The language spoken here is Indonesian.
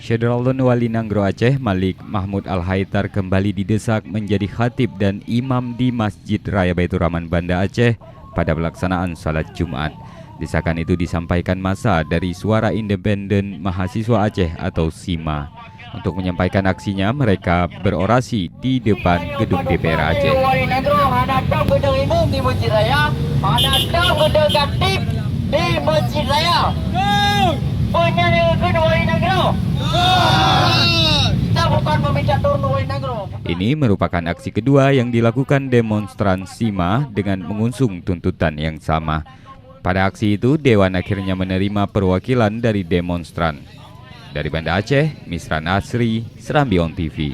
Syederalun Wali Nanggro Aceh Malik Mahmud Al-Haitar kembali didesak menjadi khatib dan imam di Masjid Raya Baitur Rahman Banda Aceh pada pelaksanaan salat Jumat. Desakan itu disampaikan massa dari Suara Independen Mahasiswa Aceh atau SIMA. Untuk menyampaikan aksinya, mereka berorasi di depan gedung DPR Aceh. Ini merupakan aksi kedua yang dilakukan demonstran SIMA dengan mengusung tuntutan yang sama. Pada aksi itu, Dewan akhirnya menerima perwakilan dari demonstran. Dari Banda Aceh, Misran Asri, Serambi On TV.